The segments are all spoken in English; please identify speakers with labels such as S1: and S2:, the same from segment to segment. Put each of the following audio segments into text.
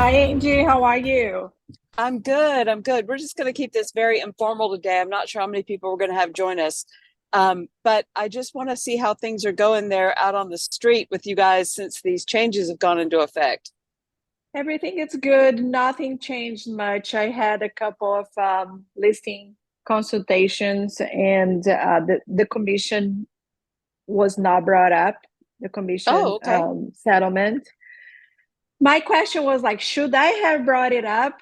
S1: Hi, Angie. How are you?
S2: I'm good. I'm good. We're just going to keep this very informal today. I'm not sure how many people we're going to have join us. But I just want to see how things are going there out on the street with you guys since these changes have gone into effect.
S1: Everything is good. Nothing changed much. I had a couple of listing consultations, and the commission was not brought up. The
S2: Oh,
S1: commission
S2: okay.
S1: settlement. My question was like, should I have brought it up?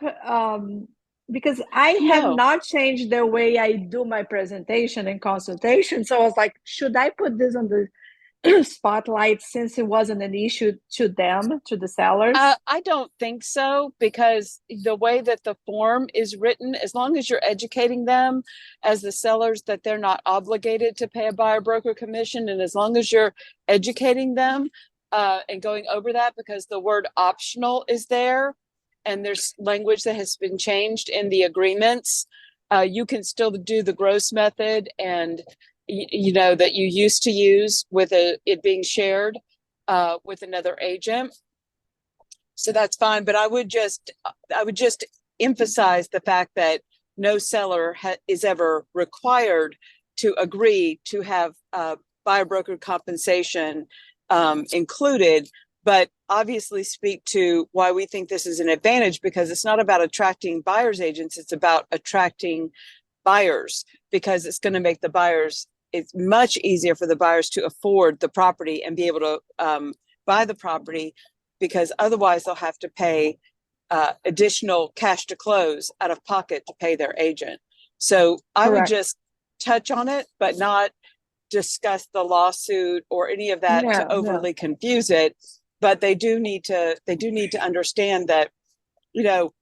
S1: Because I have
S2: No.
S1: not changed the way I do my presentation and consultation. So I was like, should I put this on the spotlight since it wasn't an issue to them, to the sellers?
S2: I don't think so because the way that the form is written, as long as you're educating them as the sellers that they're not obligated to pay a buyer broker commission, and as long as you're educating them and going over that, because the word optional is there and there's language that has been changed in the agreements, you can still do the gross method and that you used to use with it being shared with another agent, so that's fine. But I would just emphasize the fact that no seller is ever required to agree to have buyer broker compensation included, but obviously speak to why we think this is an advantage, because it's not about attracting buyers agents, it's about attracting buyers, because it's going to make the buyers, it's much easier for the buyers to afford the property and be able to buy the property, because otherwise they'll have to pay additional cash to close out of pocket to pay their agent. So I would
S1: Correct.
S2: just touch on it, but not discuss the lawsuit or any of that to
S1: No, no.
S2: overly confuse it. But they do need to understand that, you know,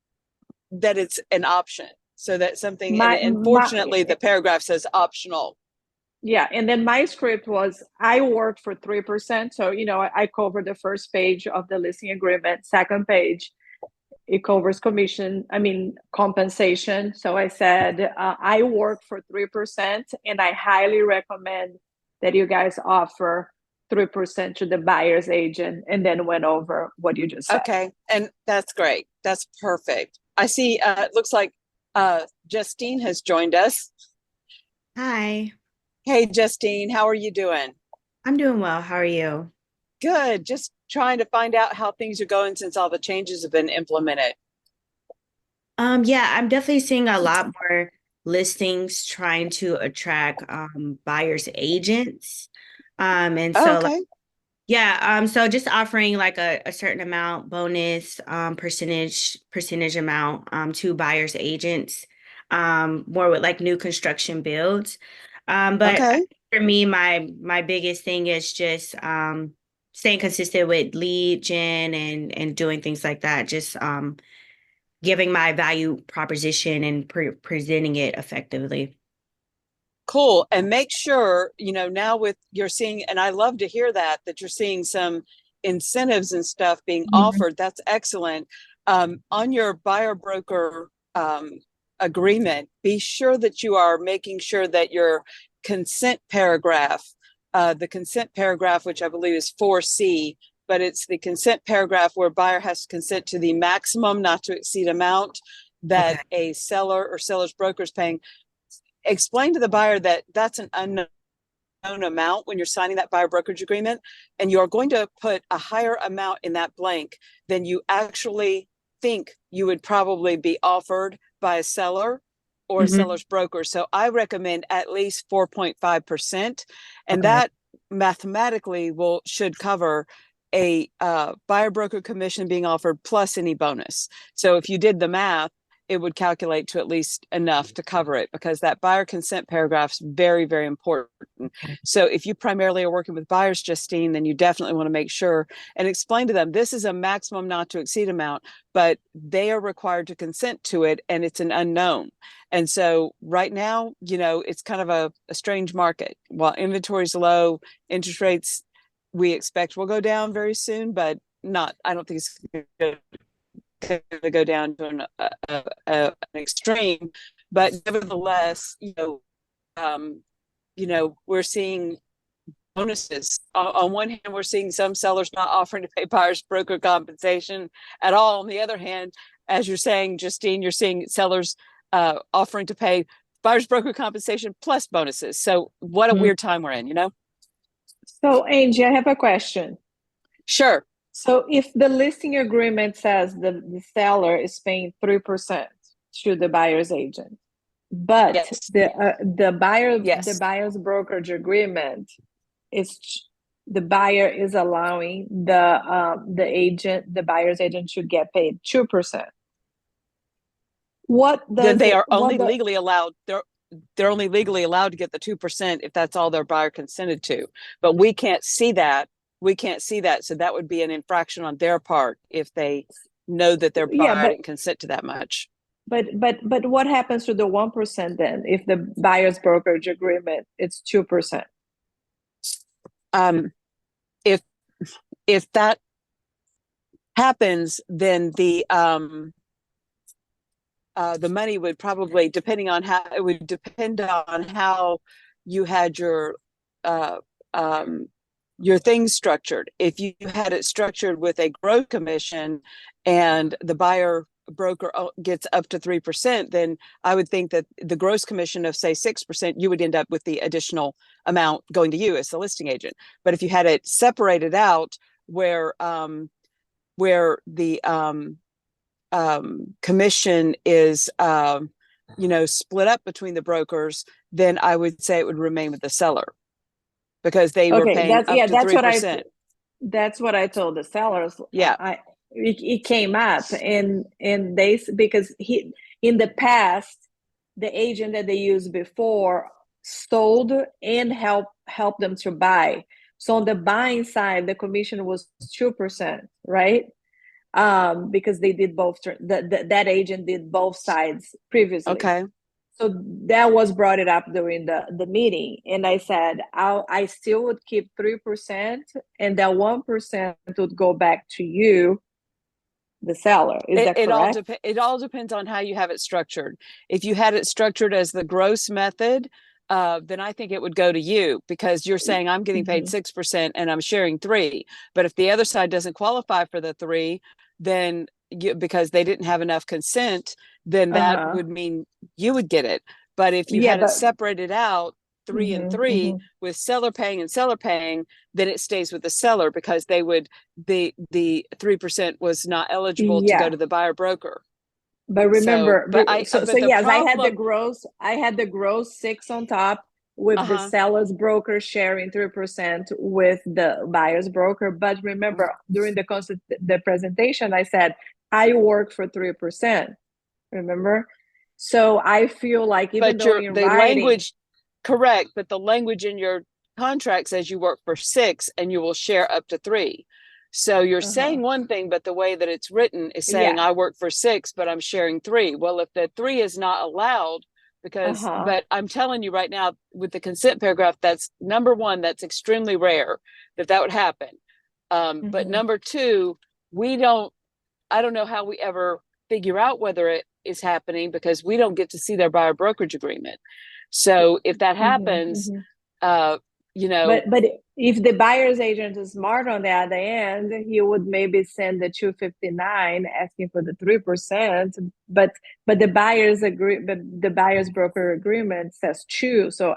S2: that it's an option. So that something, and
S1: My
S2: unfortunately the paragraph says optional.
S1: yeah, and then my script was I worked for 3%. So, I covered the first page of the listing agreement, second page, it covers commission, I mean, compensation. So I said, I work for 3%, and I highly recommend that you guys offer 3% to the buyer's agent, and then went over what you just said.
S2: Okay, and that's great. That's perfect. I see. It looks like Justine has joined us.
S3: Hi,
S2: Hey, Justine, how are you doing?
S3: I'm doing well. How are you?
S2: Good. Just trying to find out how things are going since all the changes have been implemented.
S3: Yeah, I'm definitely seeing a lot more listings trying to attract buyers agents. And
S2: Oh,
S3: so like
S2: okay.
S3: yeah, so just offering like a certain amount bonus percentage amount to buyers agents more with like new construction builds. But
S2: Okay.
S3: for me, my biggest thing is just staying consistent with lead gen and doing things like that. Just giving my value proposition and presenting it effectively.
S2: Cool. And make sure, now with you're seeing, and I love to hear that you're seeing some incentives and stuff being
S3: Mhm.
S2: offered. That's excellent. On your buyer broker agreement, be sure that you are making sure that your consent paragraph, the consent paragraph, which I believe is 4C, but it's the consent paragraph where buyer has to consent to the maximum not to exceed amount
S3: Okay.
S2: that a seller or seller's broker is paying. Explain to the buyer that that's an unknown amount when you're signing that buyer brokerage agreement, and you're going to put a higher amount in that blank than you actually think you would probably be offered by a seller or a
S3: Hmm.
S2: seller's broker. So I recommend at least 4.5%, and
S3: Okay.
S2: that mathematically will should cover a buyer broker commission being offered plus any bonus. So if you did the math, it would calculate to at least enough to cover it, because that buyer consent paragraph is very, very important.
S3: Okay.
S2: So if you primarily are working with buyers, Justine, then you definitely want to make sure and explain to them this is a maximum not to exceed amount, but they are required to consent to it, and it's an unknown. And so right now, it's kind of a strange market. While inventory is low, interest rates we expect will go down very soon, but not, I don't think it's going to go down to an extreme. But nevertheless, we're seeing bonuses. On one hand, we're seeing some sellers not offering to pay buyers broker compensation at all. On the other hand, as you're saying, Justine, you're seeing sellers offering to pay buyers broker compensation plus bonuses. So what a weird time we're in, you know?
S1: So Angie, I have a question.
S2: Sure.
S1: So if the listing agreement says the seller is paying 3% to the buyer's agent, but
S2: Yes.
S1: the
S2: Yes.
S1: buyer's brokerage agreement is the buyer is allowing the buyer's agent to get paid 2%. What does
S2: they are only legally allowed? They're only legally allowed to get the 2% if that's all their buyer consented to. But we can't see that. We can't see that. So that would be an infraction on their part if they know that their buyer didn't consent to that much.
S1: But what happens to the 1% then if the buyer's brokerage agreement it's 2%?
S2: If that happens, then the money would probably, depending on how it would depend on how you had your things structured. If you had it structured with a gross commission and the buyer broker gets up to 3%, then I would think that the gross commission of say 6%, you would end up with the additional amount going to you as the listing agent. But if you had it separated out where the commission is split up between the brokers, then I would say it would remain with the seller because they were paying up to 3%.
S1: That's what I told the sellers.
S2: Yeah.
S1: It came up and they, because in the past the agent that they used before sold and helped them to buy. So on the buying side, the commission was 2%, right? Because they did both. That agent did both sides previously.
S2: Okay.
S1: So that was brought it up during the meeting, and I said I still would keep 3%, and that 1% would go back to you, the seller. Is that correct?
S2: It all depends on how you have it structured. If you had it structured as the gross method, then I think it would go to you because you're saying I'm getting paid 6% and I'm sharing 3%. But if the other side doesn't qualify for the 3%, then because they didn't have enough consent, then that would mean you would get it. But if you had it separated out 3 and 3 with seller paying and seller paying, then it stays with the seller because they would the 3% was not eligible to go to the buyer broker.
S1: But remember,
S2: yes,
S1: I had the gross 6 on top with the seller's broker sharing 3% with the buyer's broker. But remember, during the presentation, I said I work for 3%. Remember, so I feel like even though in writing,
S2: language, correct, but the language in your contract says you work for 6 and you will share up to 3. So you're saying one thing, but the way that it's written is saying I work for 6, but I'm sharing 3. Well, if the 3 is not allowed, because but I'm telling you right now, with the consent paragraph, that's number one, that's extremely rare that would happen. But number two, I don't know how we ever figure out whether it is happening because we don't get to see their buyer brokerage agreement. So if that happens, but
S1: if the buyer's agent is smart on the other end, he would maybe send the 259 asking for the 3%, but the buyer's broker agreement says 2. So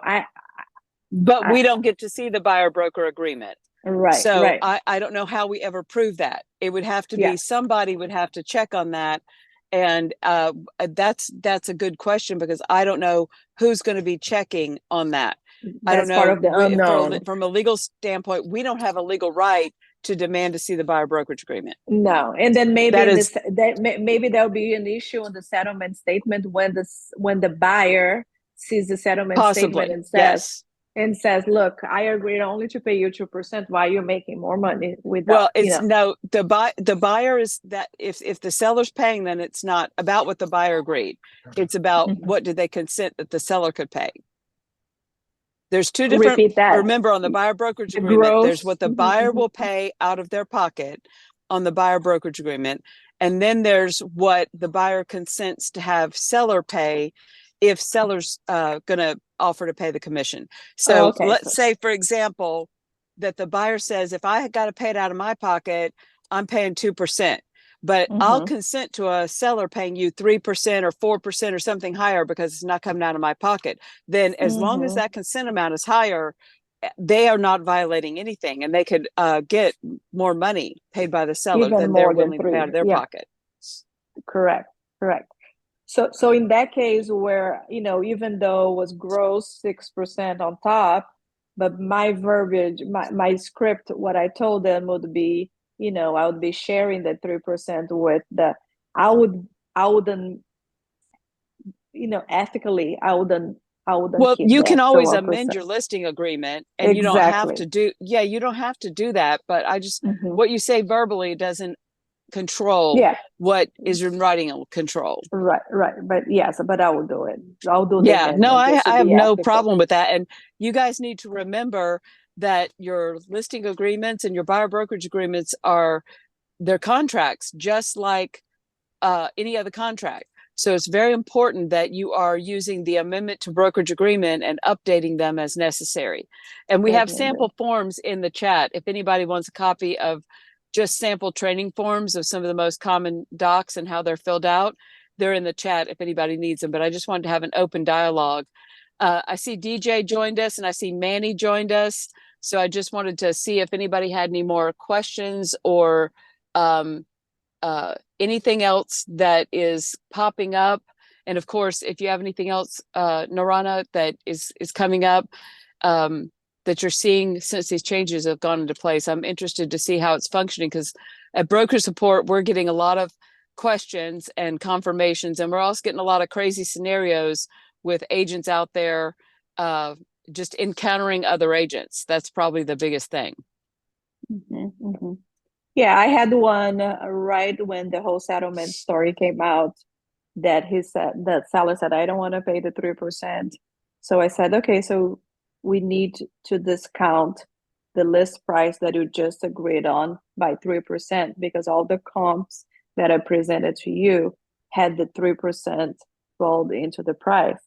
S2: we don't get to see the buyer broker agreement.
S1: Right.
S2: So
S1: right.
S2: I don't know how we ever prove that. It would have to be somebody would have to check on that. And that's a good question because I don't know who's going to be checking on that. I don't know.
S1: Part of the unknown.
S2: From a legal standpoint, we don't have a legal right to demand to see the buyer brokerage agreement.
S1: No, and then maybe there'll be an issue on the settlement statement when the buyer sees the settlement statement and says, "Look, I agreed only to pay you 2%. Why are you making more money with that?"
S2: Well, the buyer is that if the seller's paying, then it's not about what the buyer agreed. It's about what did they consent that the seller could pay. There's two different.
S1: Repeat that.
S2: Remember, on the buyer brokerage agreement, there's what the buyer will pay out of their pocket on the buyer brokerage agreement, and then there's what the buyer consents to have seller pay if seller's going to offer to pay the commission. So let's say, for example, that the buyer says, if I got to pay it out of my pocket, I'm paying 2%. But I'll
S1: Mm-hmm.
S2: consent to a seller paying you 3% or 4% or something higher because it's not coming out of my pocket. Then as long as
S1: Mm-hmm.
S2: that consent amount is higher, they are not violating anything, and they could get more money paid by the seller
S1: Even
S2: than they're
S1: more than
S2: willing to pay out of
S1: 3.
S2: their
S1: Yeah,
S2: pocket.
S1: correct, correct. So in that case where, even though it was gross 6% on top, but my verbiage, my script, what I told them would be, I would be sharing the 3% with I would, I wouldn't, ethically, I wouldn't
S2: Well,
S1: keep
S2: you
S1: the
S2: can
S1: extra
S2: always amend
S1: 1%.
S2: your listing agreement, and you don't have
S1: Exactly.
S2: to do, yeah, you don't have to do that. But
S1: Hmm.
S2: what you say verbally doesn't control
S1: Yeah,
S2: what is in writing will control.
S1: right, right. But yes, but I will do it. I'll do the
S2: Yeah, no,
S1: amendment just to
S2: I have
S1: be
S2: no
S1: ethical.
S2: problem with that. And you guys need to remember that your listing agreements and your buyer brokerage agreements they're contracts, just like any other contract. So it's very important that you are using the amendment to brokerage agreement and updating them as necessary. And we have
S1: Definitely.
S2: sample forms in the chat. If anybody wants a copy of just sample training forms of some of the most common docs and how they're filled out, they're in the chat if anybody needs them. But I just wanted to have an open dialogue. I see DJ joined us and I see Manny joined us. So I just wanted to see if anybody had any more questions or um, anything else that is popping up. And of course, if you have anything else, Narana, that is coming up, that you're seeing since these changes have gone into place, I'm interested to see how it's functioning, because at Broker Support, we're getting a lot of questions and confirmations, and we're also getting a lot of crazy scenarios with agents out there just encountering other agents. That's probably the biggest thing.
S1: Hmm. Hmm. Yeah, I had one right when the whole settlement story came out, that that seller said, I don't want to pay the 3%. So I said, okay, so we need to discount the list price that you just agreed on by 3%, because all the comps that I presented to you had the 3% rolled into the price.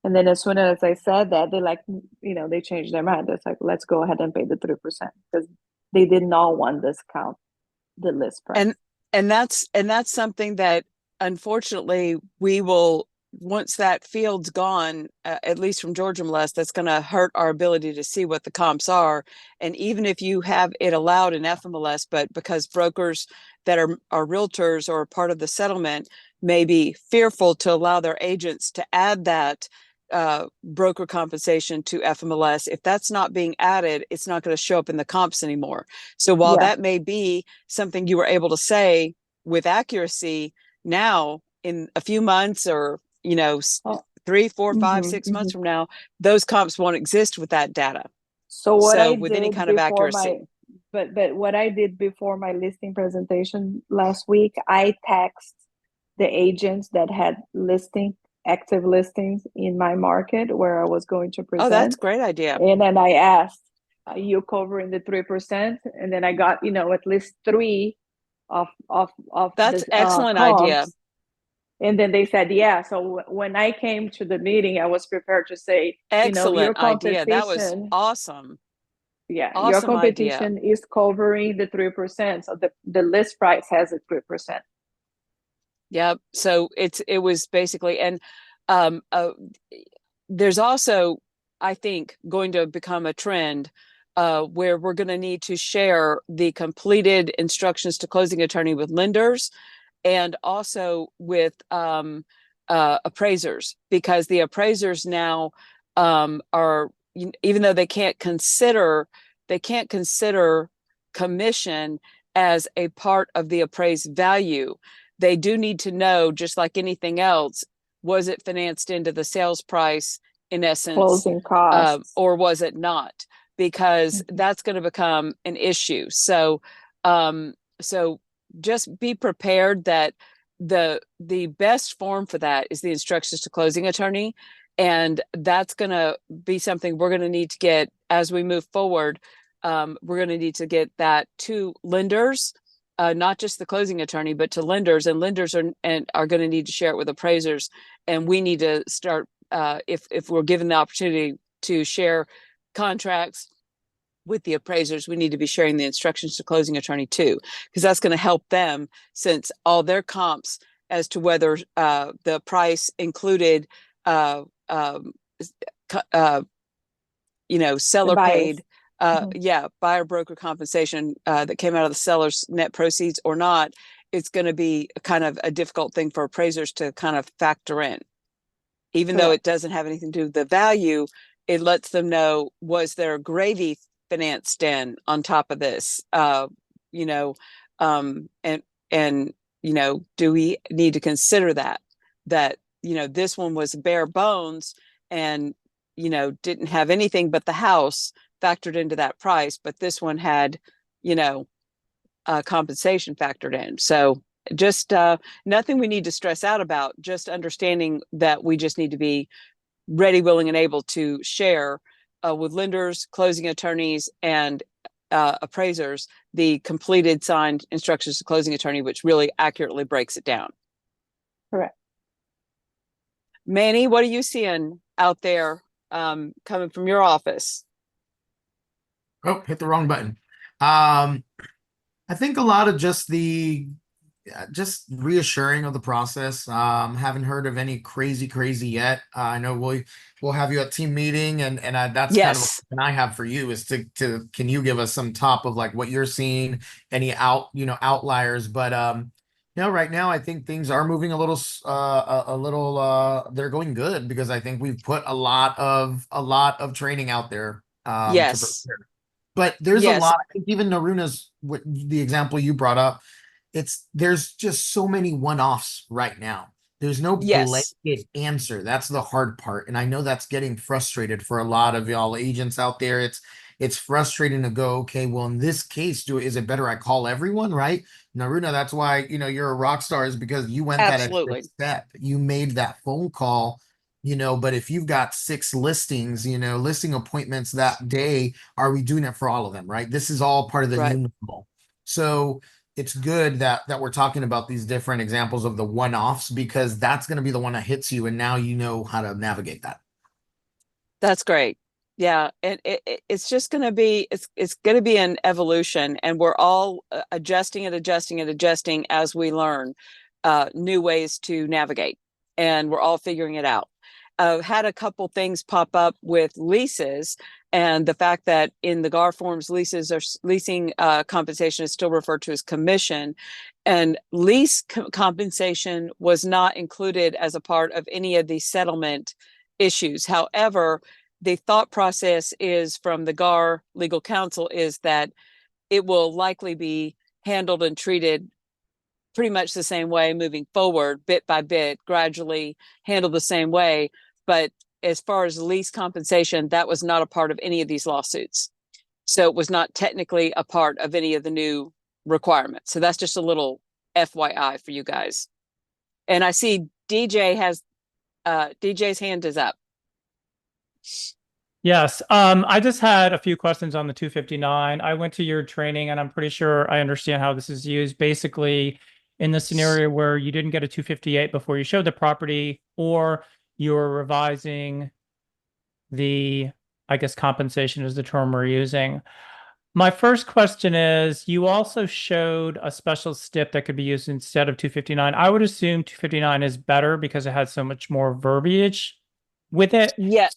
S1: And then as soon as I said that, they changed their mind. It's like, let's go ahead and pay the 3%, because they did not want discount the list price.
S2: And that's something that unfortunately we will, once that field's gone, at least from Georgia MLS, that's going to hurt our ability to see what the comps are. And even if you have it allowed in FMLS, but because brokers that are realtors or part of the settlement may be fearful to allow their agents to add that broker compensation to FMLS, if that's not being added, it's not going to show up in the comps anymore. So while
S1: Yeah.
S2: that may be something you were able to say with accuracy, now in a few months or 3, 4, 5, 6 months from now, those comps won't exist with that data.
S1: So what I
S2: with any
S1: did
S2: kind of
S1: before
S2: accuracy.
S1: but what I did before my listing presentation last week, I text the agents that had active listings in my market where I was going to
S2: Oh, that's
S1: present.
S2: a great idea.
S1: And then I asked, are you covering the 3%? And then I got, at least 3 of
S2: That's
S1: the
S2: excellent
S1: comps.
S2: idea.
S1: And then they said, yeah. So when I came to the meeting, I was prepared to say,
S2: Excellent
S1: your
S2: idea.
S1: competition.
S2: That was awesome.
S1: Yeah,
S2: Awesome
S1: your
S2: idea.
S1: competition is covering the 3%. So the list price has a 3%.
S2: Yeah. So it was basically, and there's also, I think, going to become a trend where we're going to need to share the completed instructions to closing attorney with lenders and also with appraisers, because the appraisers now are, even though they can't consider commission as a part of the appraised value, they do need to know, just like anything else, was it financed into the sales price in essence,
S1: Closing costs,
S2: or was it not? Because that's going to become an issue. So just be prepared that the best form for that is the instructions to closing attorney. And that's going to be something we're going to need to get as we move forward. We're going to need to get that to lenders, not just the closing attorney, but to lenders, and lenders are going to need to share it with appraisers. And we need to start, if we're given the opportunity to share contracts with the appraisers, we need to be sharing the instructions to closing attorney too, because that's going to help them, since all their comps as to whether the price included seller paid buyer broker compensation that came out of the seller's net proceeds or not, it's going to be kind of a difficult thing for appraisers to kind of factor in. Even though it doesn't have anything to do with the value, it lets them know, was there gravy financed in on top of this? Do we need to consider that this one was bare bones and, didn't have anything but the house factored into that price, but this one had, compensation factored in. So just nothing we need to stress out about, just understanding that we just need to be ready, willing, and able to share with lenders, closing attorneys, and appraisers the completed signed instructions to closing attorney, which really accurately breaks it down.
S1: Correct.
S2: Manny, what are you seeing out there coming from your office?
S4: Oh, hit the wrong button. I think a lot of just just reassuring of the process. Haven't heard of any crazy yet. I know we'll have you at team meeting, and that's kind of what I have for you is to can you give us some top of like what you're seeing, any outliers, but right now I think things are moving a little they're going good, because I think we've put a lot of training out there to prepare. But there's a lot. I think even Naruna's, the example you brought up, there's just so many one-offs right now. There's no blanket answer. That's the hard part. And I know that's getting frustrated for a lot of y'all agents out there. It's frustrating to go, okay, well, in this case, is it better I call everyone, right? Naruna, that's why, you're a rock star, is because you went that extra step. You made that phone call, but if you've got 6 listings, listing appointments that day, are we doing it for all of them, right? This is all part of the new normal. So it's good that we're talking about these different examples of the one-offs, because that's going to be the one that hits you, and now you know how to navigate that.
S2: That's great. Yeah, and it's just going to be it's going to be an evolution, and we're all adjusting as we learn new ways to navigate, and we're all figuring it out. Had a couple things pop up with leases, and the fact that in the GAR forms, leasing compensation is still referred to as commission, and lease compensation was not included as a part of any of the settlement issues. However, the thought process is from the GAR legal counsel is that it will likely be handled and treated pretty much the same way moving forward, bit by bit, gradually handled the same way. But as far as lease compensation, that was not a part of any of these lawsuits. So it was not technically a part of any of the new requirements. So that's just a little FYI for you guys. And I see DJ's hand is up.
S5: Yes. I just had a few questions on the 259. I went to your training, and I'm pretty sure I understand how this is used. Basically, in the scenario where you didn't get a 258 before you showed the property, or you're revising the, I guess compensation is the term we're using. My first question is, you also showed a special stip that could be used instead of 259. I would assume 259 is better because it has so much more verbiage with it.
S2: Yes.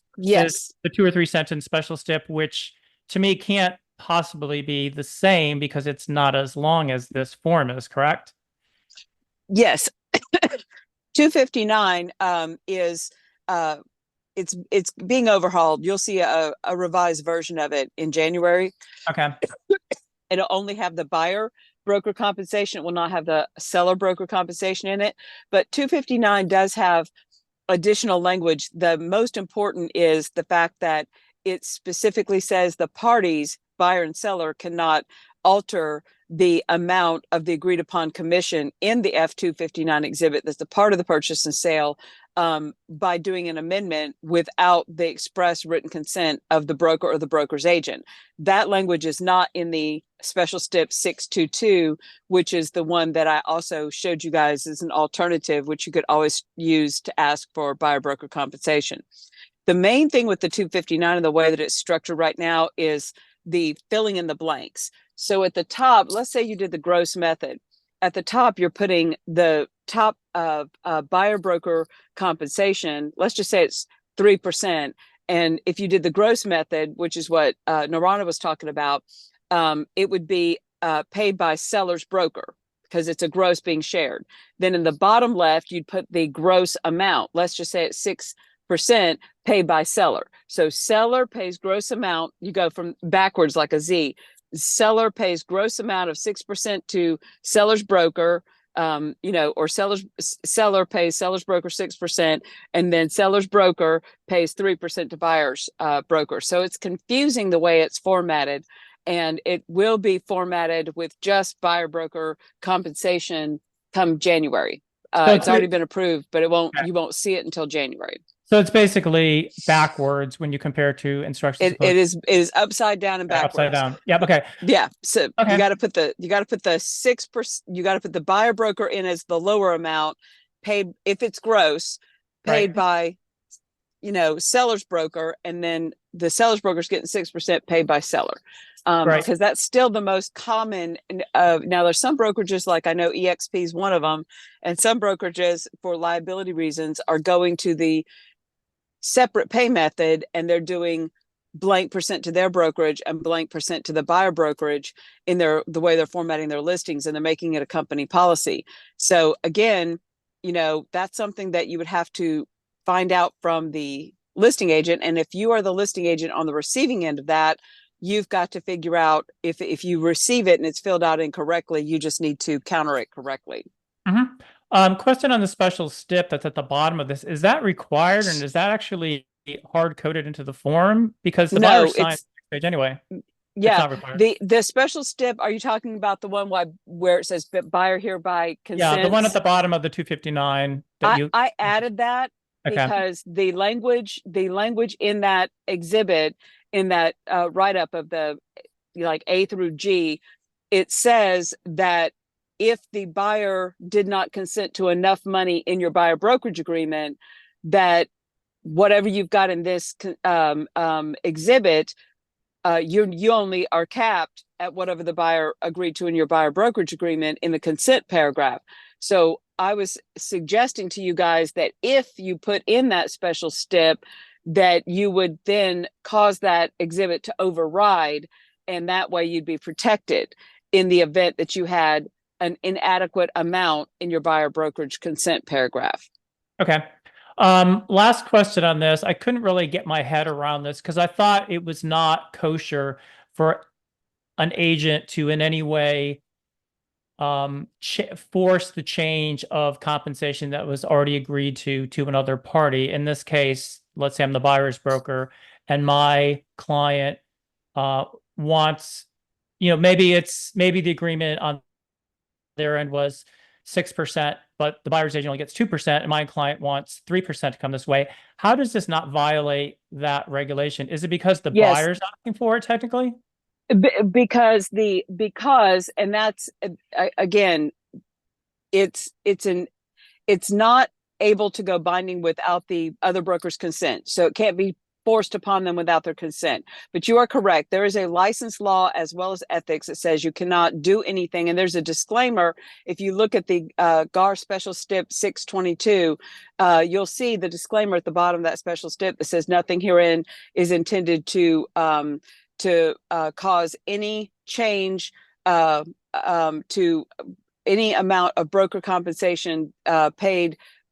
S5: The 2 or 3 sentence special stip, which to me can't possibly be the same because it's not as long as this form is, correct?
S2: Yes. 259 is it's being overhauled. You'll see a revised version of it in January.
S5: Okay.
S2: It'll only have the buyer broker compensation. It will not have the seller broker compensation in it. But 259 does have additional language. The most important is the fact that it specifically says the parties, buyer and seller, cannot alter the amount of the agreed upon commission in the F259 exhibit that's a part of the purchase and sale by doing an amendment without the express written consent of the broker or the broker's agent. That language is not in the special stip 622, which is the one that I also showed you guys as an alternative, which you could always use to ask for buyer broker compensation. The main thing with the 259 and the way that it's structured right now is the filling in the blanks. So at the top, let's say you did the gross method. At the top, you're putting the top of buyer broker compensation. Let's just say it's 3%. And if you did the gross method, which is what Narana was talking about, it would be paid by seller's broker because it's a gross being shared. Then in the bottom left, you'd put the gross amount. Let's just say it's 6% paid by seller. So seller pays gross amount. You go from backwards like a Z. Seller pays gross amount of 6% to seller's broker, or seller pays seller's broker 6%, and then seller's broker pays 3% to buyer's broker. So it's confusing the way it's formatted, and it will be formatted with just buyer broker compensation come January. It's already been approved, but you won't see it until January.
S5: So it's basically backwards when you compare to instructions.
S2: It is upside down and backwards.
S5: Upside down. Yep. Okay.
S2: Yeah. So
S5: Okay.
S2: you got to put the 6%. You got to put the buyer broker in as the lower amount paid if it's gross, paid by, seller's broker, and then the seller's broker is getting 6% paid by seller. Because that's still the most common. Now there's some brokerages, like I know EXP is one of them, and some brokerages for liability reasons are going to the separate pay method, and they're doing blank percent to their brokerage and blank percent to the buyer brokerage in the way they're formatting their listings, and they're making it a company policy. So again, that's something that you would have to find out from the listing agent. And if you are the listing agent on the receiving end of that, you've got to figure out if you receive it and it's filled out incorrectly, you just need to counter it correctly.
S5: Mm-hmm. Question on the special stip that's at the bottom of this. Is that required, and is that actually hard coded into the form? Because the buyer signs the page anyway.
S2: Yeah.
S5: It's not required.
S2: The special stip, are you talking about the one where it says buyer hereby consents?
S5: Yeah, the one at the bottom of the 259 that
S2: I added that because the language in that exhibit, in that write-up of the like A through G, it says that if the buyer did not consent to enough money in your buyer brokerage agreement, that whatever you've got in this exhibit, you only are capped at whatever the buyer agreed to in your buyer brokerage agreement in the consent paragraph. So I was suggesting to you guys that if you put in that special stip, that you would then cause that exhibit to override, and that way you'd be protected in the event that you had an inadequate amount in your buyer brokerage consent paragraph.
S5: Okay. Last question on this. I couldn't really get my head around this because I thought it was not kosher for an agent to in any way force the change of compensation that was already agreed to another party. In this case, let's say I'm the buyer's broker and my client wants, maybe the agreement on their end was 6%, but the buyer's agent only gets 2%, and my client wants 3% to come this way. How does this not violate that regulation? Is it because the buyer's asking for it technically?
S2: Because and that's again, it's not able to go binding without the other broker's consent. So it can't be forced upon them without their consent. But you are correct. There is a license law as well as ethics that says you cannot do anything. And there's a disclaimer. If you look at the GAR special stip 622, you'll see the disclaimer at the bottom of that special stip that says nothing herein is intended to cause any change to any amount of broker compensation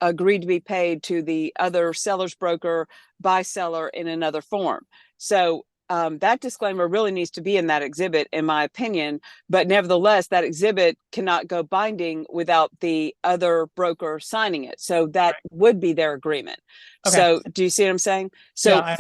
S2: agreed to be paid to the other seller's broker by seller in another form. So that disclaimer really needs to be in that exhibit, in my opinion. But nevertheless, that exhibit cannot go binding without the other broker signing it. So that would be their agreement. Okay. So do you see what I'm saying? So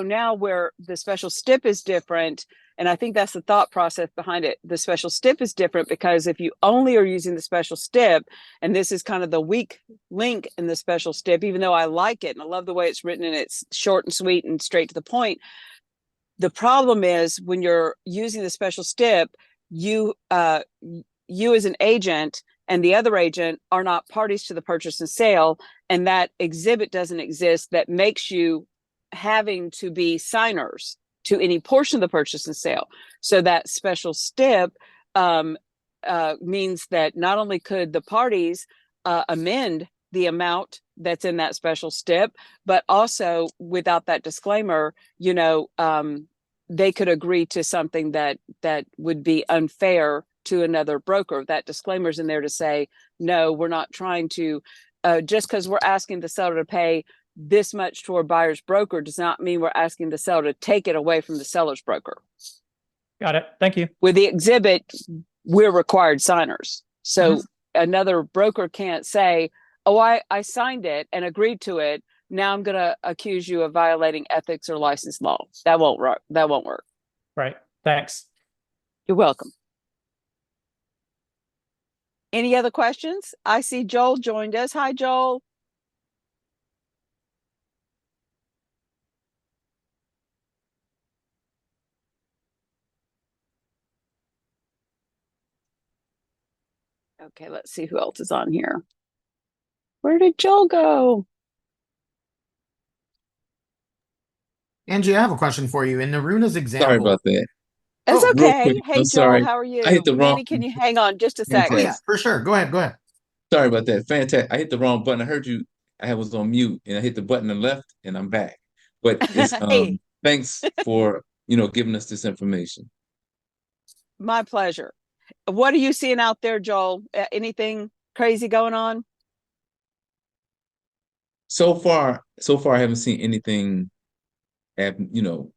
S2: now where the special stip is different, and I think that's the thought process behind it. The special stip is different because if you only are using the special stip, and this is kind of the weak link in the special stip, even though I like it and I love the way it's written and it's short and sweet and straight to the point. The problem is when you're using the special stip, you as an agent and the other agent are not parties to the purchase and sale, and that exhibit doesn't exist that makes you having to be signers to any portion of the purchase and sale. So that special stip means that not only could the parties amend the amount that's in that special stip, but also without that disclaimer, they could agree to something that would be unfair to another broker. That disclaimer's in there to say, no, we're not trying to, just because we're asking the seller to pay this much to our buyer's broker does not mean we're asking the seller to take it away from the seller's broker.
S5: Got it. Thank you.
S2: With the exhibit, we're required signers. So another broker can't say, oh, I signed it and agreed to it. Now I'm going to accuse you of violating ethics or license law. That won't work. That won't work.
S5: Right. Thanks.
S2: You're welcome. Any other questions? I see Joel joined us. Hi, Joel. Okay, let's see who else is on here. Where did Joel go?
S4: Angie, I have a question for you. In Naruna's example.
S6: Sorry about that.
S2: It's
S6: Oh, real
S2: okay.
S6: quick,
S2: Hey,
S6: I'm
S2: Joel,
S6: sorry.
S2: how are you?
S6: I hit the wrong-
S2: Manny, can you hang on just a
S4: Oh
S2: second?
S4: yeah, for sure. Go ahead. Go ahead.
S6: Sorry about that. Fantastic. I hit the wrong button. I heard you. I was on mute and I hit the button on the left and I'm back. But it's
S2: Hey.
S6: thanks for giving us this information.
S2: My pleasure. What are you seeing out there, Joel? Anything crazy going on?
S6: So far I haven't seen anything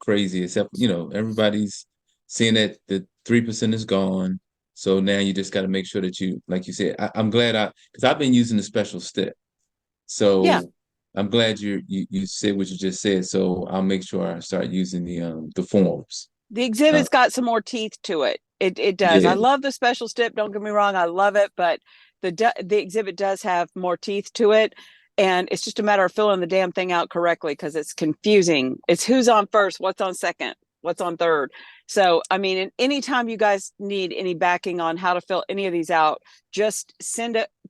S6: crazy except everybody's seeing that the 3% is gone. So now you just got to make sure that you, like you said, I'm glad because I've been using the special step. So
S2: Yeah.
S6: I'm glad you said what you just said. So I'll make sure I start using the forms.
S2: The exhibit's got some more teeth to it. It does.
S6: Yeah.
S2: I love the special stip. Don't get me wrong. I love it, but the exhibit does have more teeth to it. And it's just a matter of filling the damn thing out correctly because it's confusing. It's who's on first, what's on second, what's on third. So, I mean, anytime you guys need any backing on how to fill any of these out, just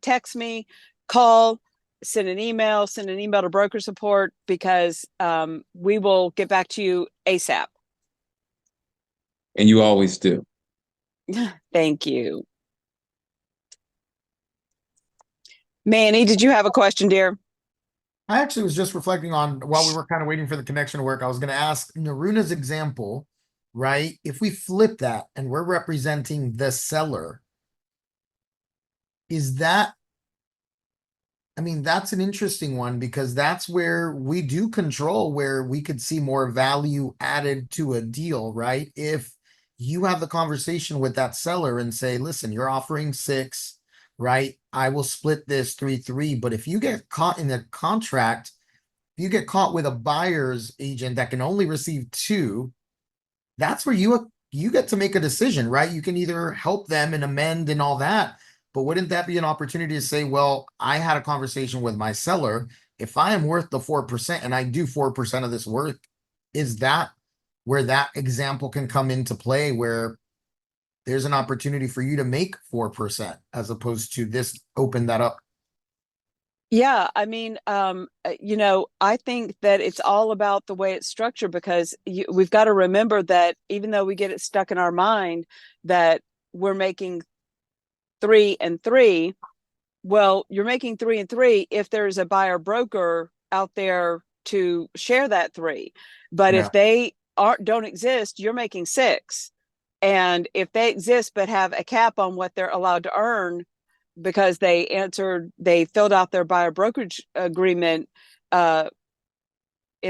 S2: text me, call, send an email to broker support because we will get back to you ASAP.
S6: And you always do.
S2: Thank you. Manny, did you have a question, dear?
S4: I actually was just reflecting on while we were kind of waiting for the connection to work. I was going to ask Naruna's example, right? If we flip that and we're representing the seller, is that, I mean, that's an interesting one because that's where we do control where we could see more value added to a deal, right? If you have the conversation with that seller and say, listen, you're offering 6, right? I will split this 3-3. But if you get caught in a contract, if you get caught with a buyer's agent that can only receive 2, that's where you get to make a decision, right? You can either help them and amend and all that. But wouldn't that be an opportunity to say, well, I had a conversation with my seller. If I am worth the 4% and I do 4% of this work, is that where that example can come into play where there's an opportunity for you to make 4% as opposed to this open that up?
S2: Yeah, I mean, I think that it's all about the way it's structured because we've got to remember that even though we get it stuck in our mind that we're making 3 and 3, well, you're making 3 and 3 if there's a buyer broker out there to share that 3. But if they don't exist, you're making 6. And if they exist but have a cap on what they're allowed to earn because they filled out their buyer brokerage agreement, in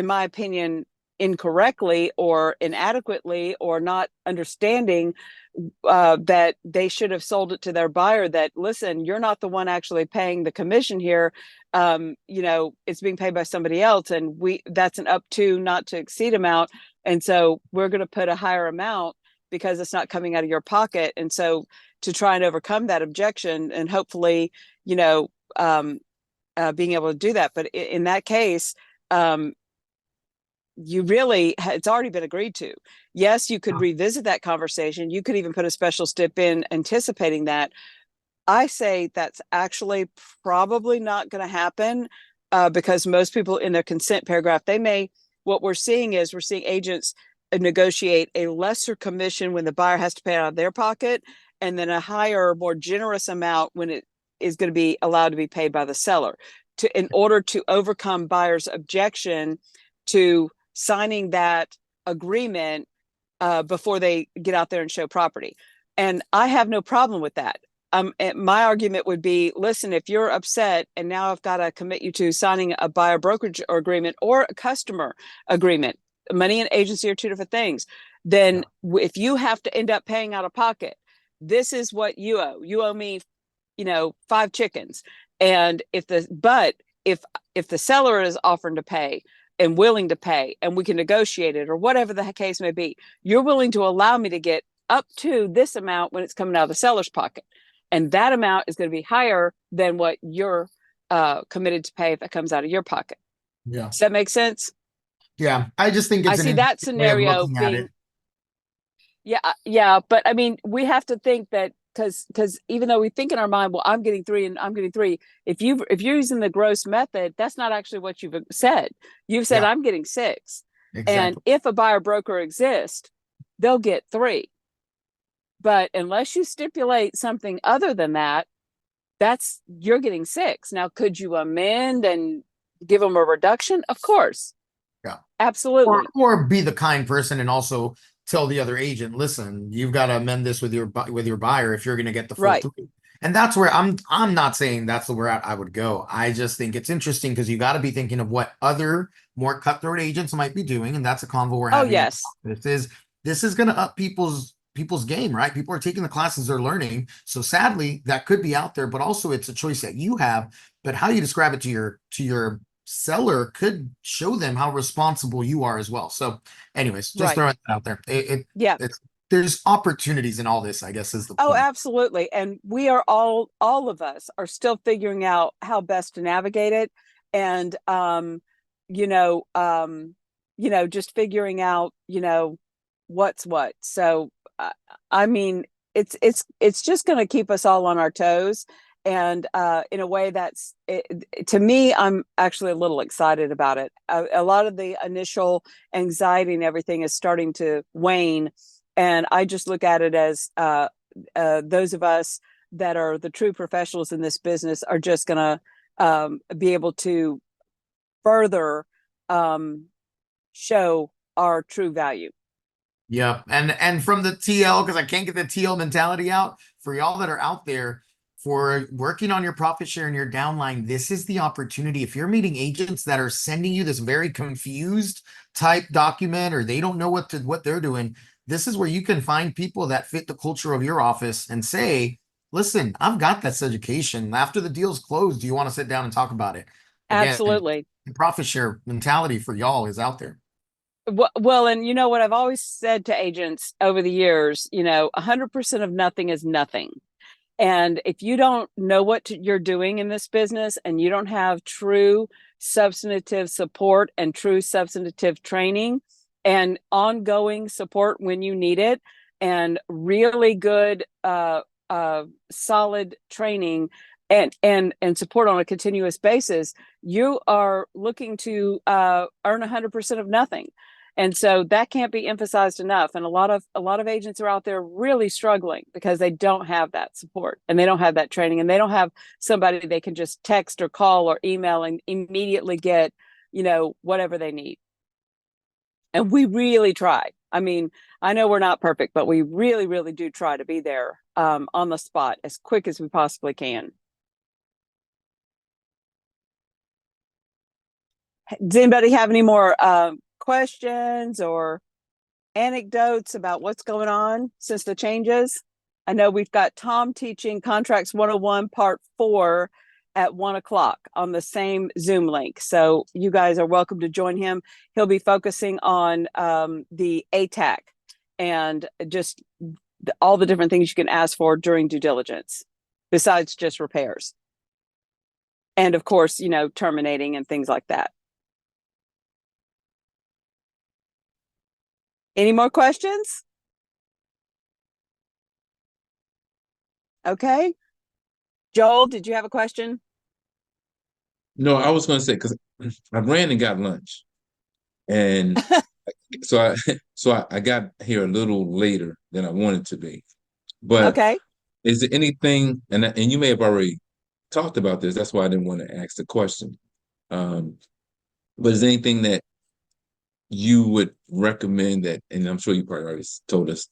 S2: my opinion, incorrectly or inadequately or not understanding that they should have sold it to their buyer that, listen, you're not the one actually paying the commission here. It's being paid by somebody else. And that's an up to not to exceed amount. And so we're going to put a higher amount because it's not coming out of your pocket. And so to try and overcome that objection and hopefully, being able to do that. But in that case, it's already been agreed to. Yes, you could revisit that conversation. You could even put a special stip in anticipating that. I say that's actually probably not going to happen because most people in their consent paragraph, what we're seeing agents negotiate a lesser commission when the buyer has to pay out of their pocket, and then a higher, more generous amount when it is going to be allowed to be paid by the seller, in order to overcome buyer's objection to signing that agreement before they get out there and show property. And I have no problem with that. My argument would be, listen, if you're upset and now I've got to commit you to signing a buyer brokerage agreement or a customer agreement, money and agency are two different things. Then if you have to end up paying out of pocket, this is what you owe. You owe me, 5 chickens. And if the seller is offering to pay and willing to pay, and we can negotiate it, or whatever the case may be, you're willing to allow me to get up to this amount when it's coming out of the seller's pocket. And that amount is going to be higher than what you're committed to pay if it comes out of your pocket.
S4: Yeah.
S2: Does that make sense?
S4: Yeah. I just think
S2: I
S4: it's
S2: see
S4: an
S2: that
S4: interesting way of
S2: scenario
S4: looking at
S2: being,
S4: it.
S2: yeah. But I mean, we have to think that, because even though we think in our mind, well, I'm getting 3 and I'm getting 3. If you're using the gross method, that's not actually what you've said. You've said,
S4: Yeah.
S2: I'm getting 6.
S4: Exactly.
S2: And if a buyer broker exists, they'll get 3. But unless you stipulate something other than that, you're getting 6. Now, could you amend and give them a reduction? Of course.
S4: Yeah.
S2: Absolutely.
S4: Or be the kind person and also tell the other agent, listen, you've got to amend this with your buyer if you're going to get the full
S2: Right.
S4: 3. And that's where I'm not saying that's the where I would go. I just think it's interesting because you got to be thinking of what other more cutthroat agents might be doing, and that's a convo we're having.
S2: Oh, yes.
S4: This is going to up people's game, right? People are taking the classes, they're learning. So sadly, that could be out there, but also it's a choice that you have. But how you describe it to your seller could show them how responsible you are as well. So anyways, just
S2: Right.
S4: throwing it out there. There's opportunities in all this, I guess, is the
S2: Oh,
S4: point.
S2: absolutely. And we are all of us are still figuring out how best to navigate it. And, just figuring out, what's what. So, I mean, it's just going to keep us all on our toes. And in a way to me, I'm actually a little excited about it. A lot of the initial anxiety and everything is starting to wane. And I just look at it as those of us that are the true professionals in this business are just going to be able to further show our true value.
S4: Yeah. And from the TL, because I can't get the TL mentality out, for y'all that are out there for working on your profit share and your downline, this is the opportunity. If you're meeting agents that are sending you this very confused type document, or they don't know what they're doing, this is where you can find people that fit the culture of your office and say, listen, I've got this education. After the deal's closed, do you want to sit down and talk about it? Again,
S2: Absolutely.
S4: the profit share mentality for y'all is out there.
S2: Well, and you know what I've always said to agents over the years, 100% of nothing is nothing. And if you don't know what you're doing in this business, and you don't have true substantive support and true substantive training and ongoing support when you need it, and really good, solid training and support on a continuous basis, you are looking to earn 100% of nothing. And so that can't be emphasized enough. And a lot of agents are out there really struggling because they don't have that support, and they don't have that training, and they don't have somebody they can just text or call or email and immediately get, whatever they need. And we really try. I mean, I know we're not perfect, but we really, really do try to be there on the spot as quick as we possibly can. Does anybody have any more questions or anecdotes about what's going on since the changes? I know we've got Tom teaching Contracts 101 Part 4 at 1:00 on the same Zoom link. So you guys are welcome to join him. He'll be focusing on the ATAC and just all the different things you can ask for during due diligence, besides just repairs. And of course, terminating and things like that. Any more questions? Okay. Joel, did you have a question?
S6: No, I was going to say, because I ran and got lunch. And I got here a little later than I wanted to be. But
S2: Okay.
S6: is there anything, and you may have already talked about this, that's why I didn't want to ask the question. But is there anything that you would recommend that, and I'm sure you probably already told us,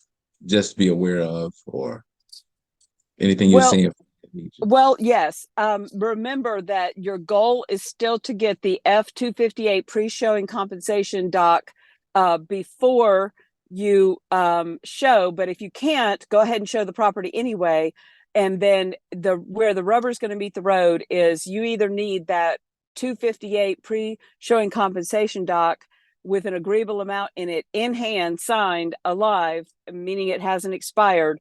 S6: just be aware of, or anything you're
S2: Well,
S6: seeing?
S2: Well, yes. Remember that your goal is still to get the F-258 pre-showing compensation doc before you show. But if you can't, go ahead and show the property anyway. And then where the rubber is going to meet the road is you either need that 258 pre-showing compensation doc with an agreeable amount in it in hand, signed, alive, meaning it hasn't expired,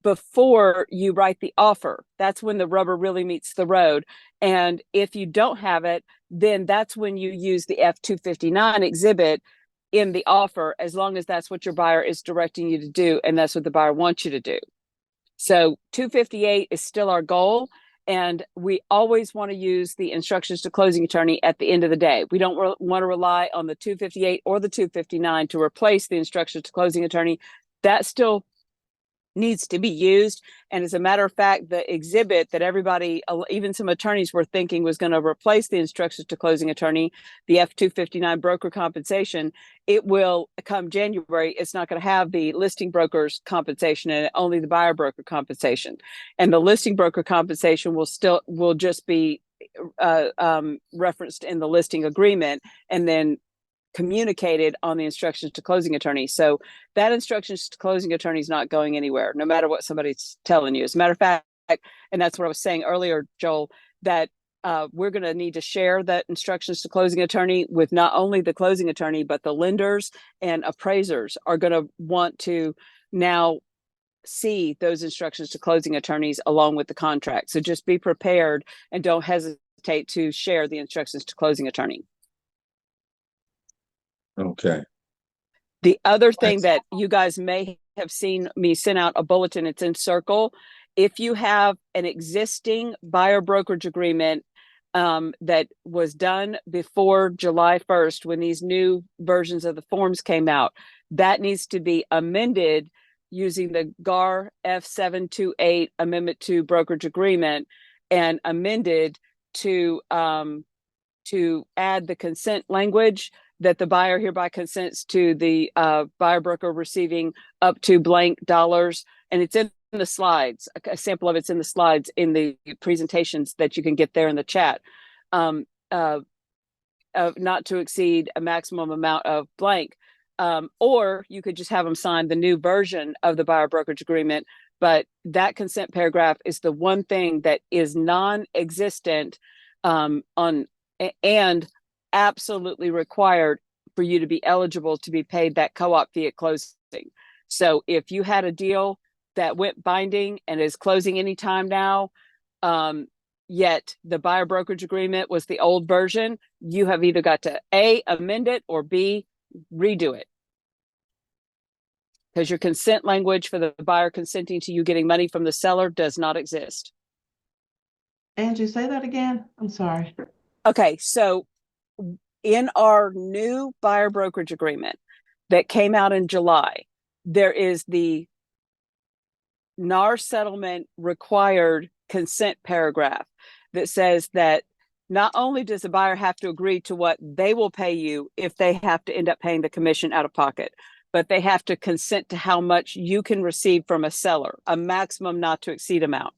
S2: before you write the offer. That's when the rubber really meets the road. And if you don't have it, then that's when you use the F-259 exhibit in the offer, as long as that's what your buyer is directing you to do, and that's what the buyer wants you to do. So 258 is still our goal, and we always want to use the instructions to closing attorney at the end of the day. We don't want to rely on the 258 or the 259 to replace the instructions to closing attorney. That still needs to be used. And as a matter of fact, the exhibit that everybody, even some attorneys, were thinking was going to replace the instructions to closing attorney, the F-259 broker compensation, it will come January. It's not going to have the listing broker's compensation in it, only the buyer broker compensation. And the listing broker compensation will just be referenced in the listing agreement and then communicated on the instructions to closing attorney. So that instructions to closing attorney is not going anywhere, no matter what somebody's telling you. As a matter of fact, and that's what I was saying earlier, Joel, that we're going to need to share that instructions to closing attorney with not only the closing attorney, but the lenders and appraisers are going to want to now see those instructions to closing attorneys along with the contract. So just be prepared and don't hesitate to share the instructions to closing attorney.
S6: Okay.
S2: The other thing that you guys may have seen me send out a bulletin, it's in Circle. If you have an existing buyer brokerage agreement that was done before July 1st, when these new versions of the forms came out, that needs to be amended using the GAR F728 Amendment to Brokerage Agreement, and amended to add the consent language that the buyer hereby consents to the buyer broker receiving up to blank dollars. And it's in the slides. A sample of it's in the slides in the presentations that you can get there in the chat. Not to exceed a maximum amount of blank. Or you could just have them sign the new version of the buyer brokerage agreement. But that consent paragraph is the one thing that is non-existent and absolutely required for you to be eligible to be paid that co-op fee at closing. So if you had a deal that went binding and is closing anytime now, yet the buyer brokerage agreement was the old version, you have either got to A, amend it, or B, redo it. Because your consent language for the buyer consenting to you getting money from the seller does not exist.
S7: Angie, say that again. I'm sorry.
S2: Okay, so in our new buyer brokerage agreement that came out in July, there is the NAR settlement required consent paragraph that says that not only does the buyer have to agree to what they will pay you if they have to end up paying the commission out of pocket, but they have to consent to how much you can receive from a seller, a maximum not to exceed amount.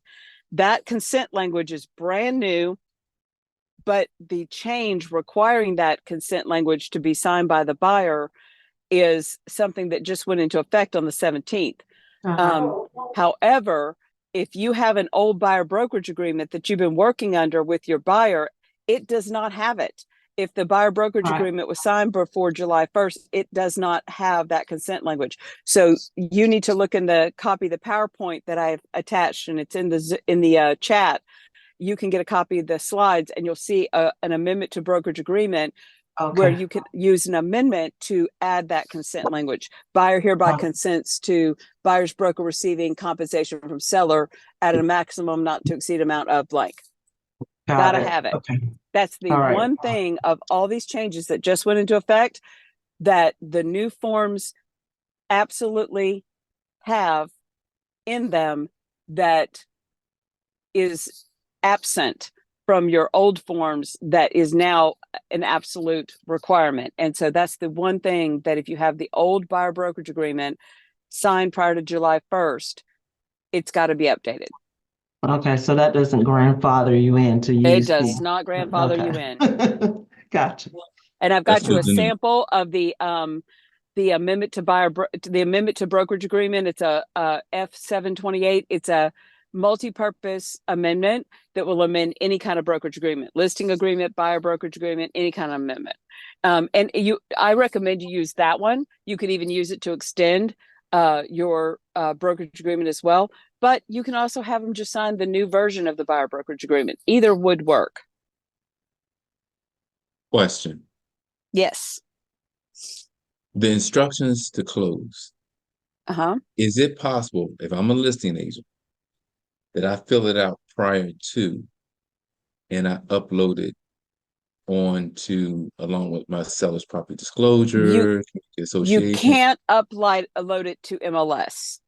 S2: That consent language is brand new, but the change requiring that consent language to be signed by the buyer is something that just went into effect on the 17th. However, if you have an old buyer brokerage agreement that you've been working under with your buyer, it does not have it. If the buyer brokerage agreement was signed before July 1st, it does not have that consent language. So you need to look in the copy of the PowerPoint that I've attached, and it's in the chat. You can get a copy of the slides, and you'll see an amendment to brokerage agreement where you can use an amendment to add that consent language. Buyer hereby consents to buyer's broker receiving compensation from seller at a maximum not to exceed amount of blank. Gotta have it. That's the one thing of all these changes that just went into effect that the new forms absolutely have in them that is absent from your old forms that is now an absolute requirement. And so that's the one thing that if you have the old buyer brokerage agreement signed prior to July 1st, it's got to be updated.
S7: Okay, so that doesn't grandfather you in to
S2: It
S7: use
S2: does
S7: the.
S2: not grandfather you in.
S7: Okay. Gotcha.
S2: And I've
S6: That's
S2: got you a
S6: good to know.
S2: sample of the amendment to the amendment to brokerage agreement. It's a F728. It's a multi-purpose amendment that will amend any kind of brokerage agreement, listing agreement, buyer brokerage agreement, any kind of amendment. And I recommend you use that one. You could even use it to extend your brokerage agreement as well. But you can also have them just sign the new version of the buyer brokerage agreement. Either would work.
S6: Question.
S2: Yes.
S6: The instructions to close. Is it possible, if I'm a listing agent, that I fill it out prior to and I upload it along with my seller's property disclosure, association?
S2: You can't load it to MLS.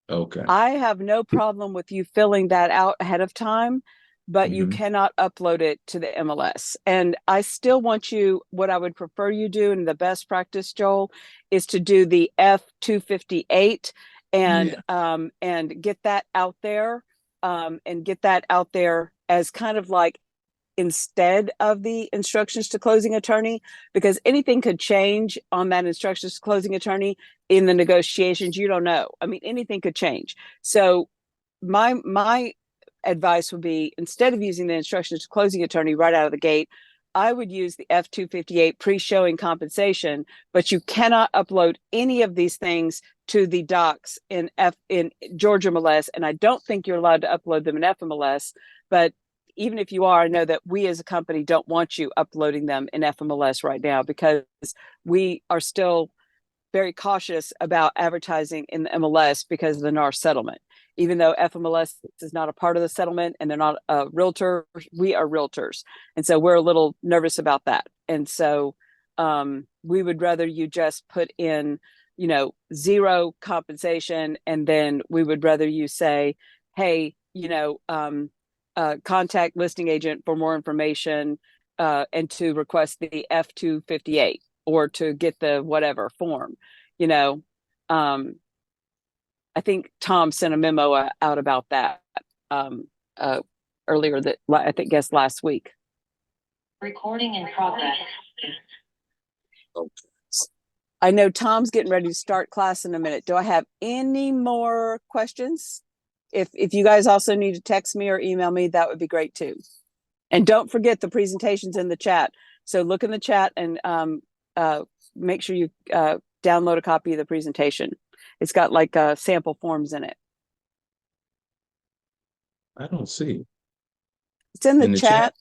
S6: Okay.
S2: I have no problem with you filling that out ahead of time, but you cannot upload it to the MLS. And I still want you, what I would prefer you do, and the best practice, Joel, is to do the F258 and get that out there, as kind of like instead of the instructions to closing attorney, because anything could change on that instructions to closing attorney in the negotiations. You don't know. I mean, anything could change. So my advice would be, instead of using the instructions to closing attorney right out of the gate, I would use the F258 pre-showing compensation, but you cannot upload any of these things to the docs in Georgia MLS. And I don't think you're allowed to upload them in FMLS, but even if you are, I know that we as a company don't want you uploading them in FMLS right now, because we are still very cautious about advertising in the MLS because of the NAR settlement. Even though FMLS is not a part of the settlement and they're not a realtor, we are realtors. And so we're a little nervous about that. And so we would rather you just put in, zero compensation. And then we would rather you say, hey, contact listing agent for more information and to request the F258 or to get the whatever form. I think Tom sent a memo out about that earlier last week.
S8: Recording in progress.
S2: I know Tom's getting ready to start class in a minute. Do I have any more questions? If you guys also need to text me or email me, that would be great too. And don't forget the presentations in the chat. So look in the chat and make sure you download a copy of the presentation. It's got like sample forms in it.
S6: I don't see it.
S2: It's in the chat.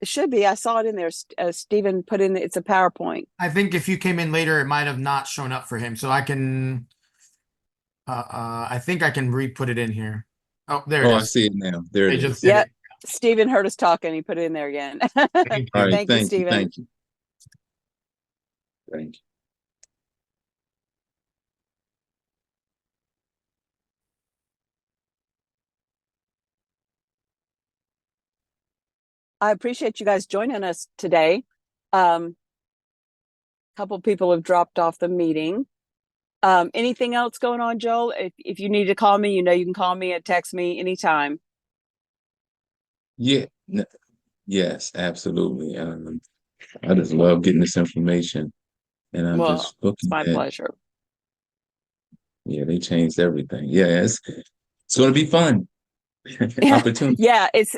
S2: It should be. I saw it in there. Stephen put in, it's a PowerPoint.
S4: I think if you came in later, it might have not shown up for him. So I can, I think I can re-put it in here. Oh, there it is.
S6: I see it now. There it is.
S2: Yeah, Stephen heard us talking. He put it in there again.
S4: Thank you.
S6: All right,
S2: Thank you, Stephen.
S6: Thank you. Thank you.
S2: I appreciate you guys joining us today. Couple people have dropped off the meeting. Anything else going on, Joel? If you need to call me, you can call me and text me anytime.
S6: Yeah. Yes, absolutely. I just love getting this information, and I'm just looking.
S2: It's my pleasure.
S6: Yeah, they changed everything. Yeah, it's going to be fun. Opportunity.
S2: Yeah, it's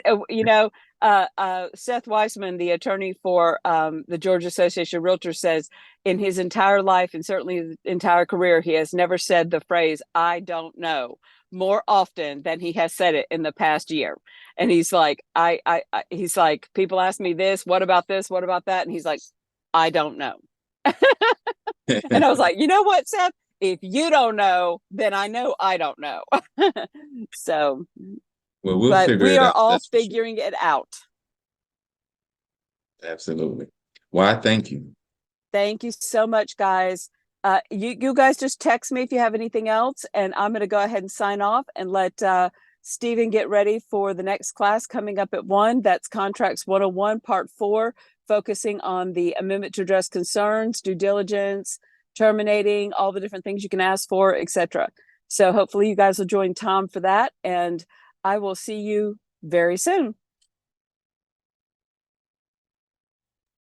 S2: Seth Weissman, the attorney for the Georgia Association of Realtors, says in his entire life and certainly his entire career, he has never said the phrase "I don't know" more often than he has said it in the past year. And he's like, he's like, people ask me this, what about this, what about that, and he's like, I don't know. And I was like, you know what, Seth? If you don't know, then I know I don't know. So.
S6: Well, we
S2: are
S6: all
S2: figuring it out.
S6: Absolutely. Well, I thank you.
S2: Thank you so much, guys. You guys just text me if you have anything else, and I'm going to go ahead and sign off and let Stephen get ready for the next class coming up at 1. That's Contracts 101, Part 4, focusing on the amendment to address concerns, due diligence, terminating, all the different things you can ask for, etc. So hopefully you guys will join Tom for that, and I will see you very soon.